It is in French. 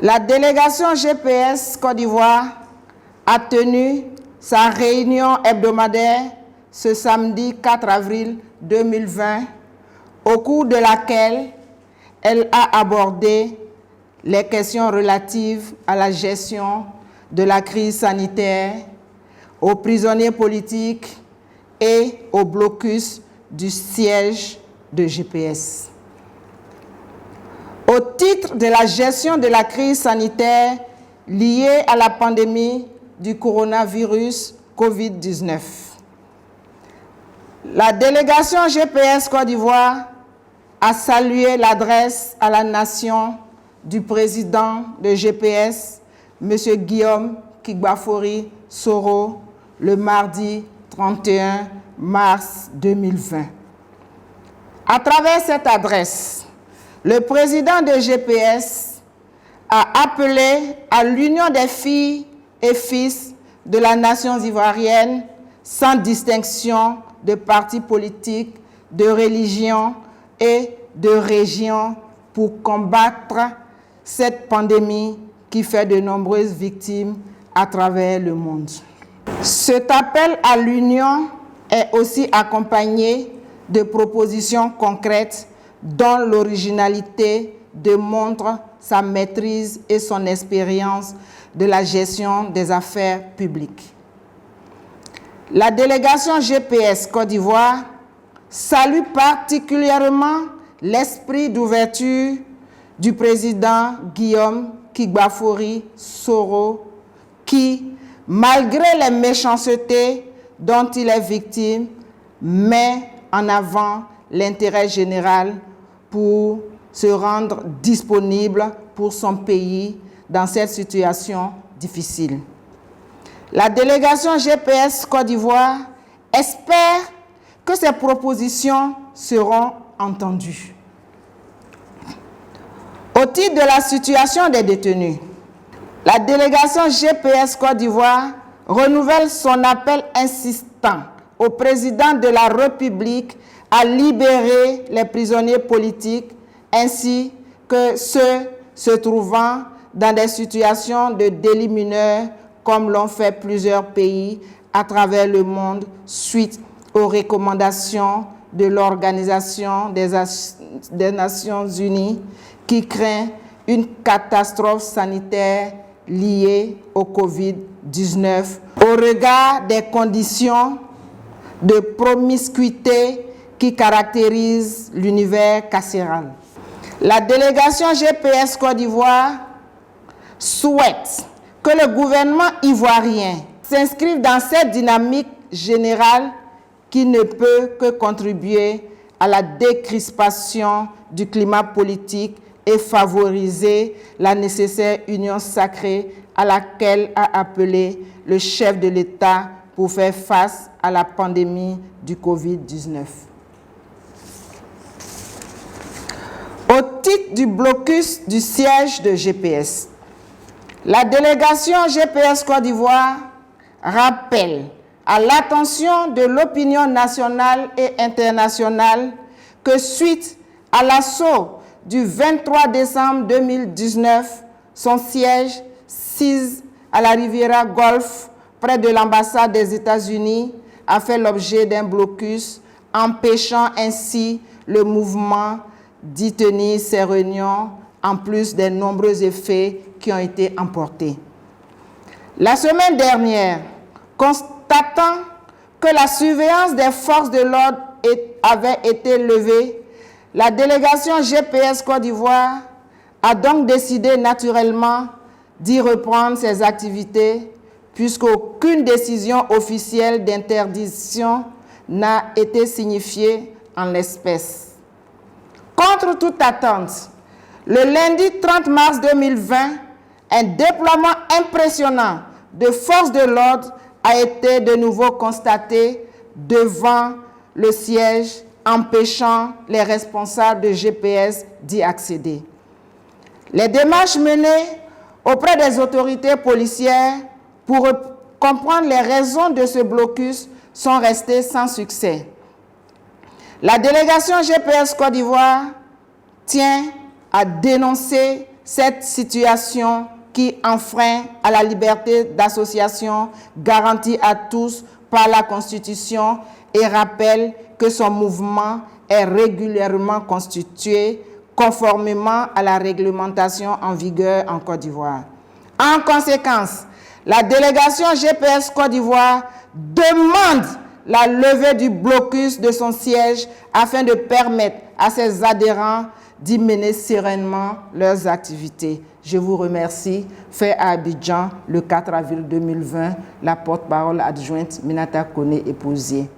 La délégation GPS Côte d'Ivoire a tenu sa réunion hebdomadaire ce samedi 4 avril 2020, au cours de laquelle elle a abordé les questions relatives à la gestion de la crise sanitaire, aux prisonniers politiques et au blocus du siège de GPS. Au titre de la gestion de la crise sanitaire liée à la pandémie du coronavirus COVID-19, la délégation GPS Côte d'Ivoire a salué l'adresse à la nation du président de GPS, M. Guillaume Kigbafori Soro, le mardi 31 mars 2020. À travers cette adresse, le président de GPS a appelé à l'union des filles et fils de la nation ivoirienne sans distinction de partis politiques, de religion et de région pour combattre cette pandémie qui fait de nombreuses victimes à travers le monde. Cet appel à l'union est aussi accompagné de propositions concrètes dont l'originalité démontre sa maîtrise et son expérience de la gestion des affaires publiques. La délégation GPS Côte d'Ivoire salue particulièrement l'esprit d'ouverture du président Guillaume Kigbafori Soro qui, malgré les méchancetés dont il est victime, met en avant l'intérêt général pour se rendre disponible pour son pays dans cette situation difficile. La délégation GPS Côte d'Ivoire espère que ces propositions seront entendues. Au titre de la situation des détenus, la délégation GPS Côte d'Ivoire renouvelle son appel insistant au président de la République à libérer les prisonniers politiques ainsi que ceux se trouvant dans des situations de délit mineur comme l'ont fait plusieurs pays à travers le monde suite aux recommandations de l'Organisation des Nations Unies qui craint une catastrophe sanitaire liée au Covid-19 au regard des conditions de promiscuité qui caractérisent l'univers carcéral. La délégation GPS Côte d'Ivoire souhaite que le gouvernement ivoirien s'inscrive dans cette dynamique générale qui ne peut que contribuer à la décrispation du climat politique et favoriser la nécessaire union sacrée à laquelle a appelé le chef de l'État pour faire face à la pandémie du Covid-19. Au titre du blocus du siège de GPS, la délégation GPS Côte d'Ivoire rappelle à l'attention de l'opinion nationale et internationale que suite à l'assaut du 23 décembre 2019, son siège, sise à la Riviera Golfe, près de l'ambassade des États-Unis, a fait l'objet d'un blocus, empêchant ainsi le mouvement d'y tenir ses réunions, en plus des nombreux effets qui ont été emportés. La semaine dernière, constatant que la surveillance des forces de l'ordre avait été levée, la délégation GPS Côte d'Ivoire a donc décidé naturellement d'y reprendre ses activités puisqu'aucune décision officielle d'interdiction n'a été signifiée en l'espèce. Contre toute attente, le lundi 30 mars 2020, un déploiement impressionnant de forces de l'ordre a été de nouveau constaté devant le siège, empêchant les responsables de GPS d'y accéder. Les démarches menées auprès des autorités policières pour comprendre les raisons de ce blocus sont restées sans succès. La délégation GPS Côte d'Ivoire tient à dénoncer cette situation qui enfreint à la liberté d'association garantie à tous par la Constitution et rappelle que son mouvement est régulièrement constitué conformément à la réglementation en vigueur en Côte d'Ivoire. En conséquence, la délégation GPS Côte d'Ivoire demande la levée du blocus de son siège afin de permettre à ses adhérents d'y mener sereinement leurs activités. Je vous remercie. Fait à Abidjan le 4 avril 2020, la porte-parole adjointe Minata Koné Épousier.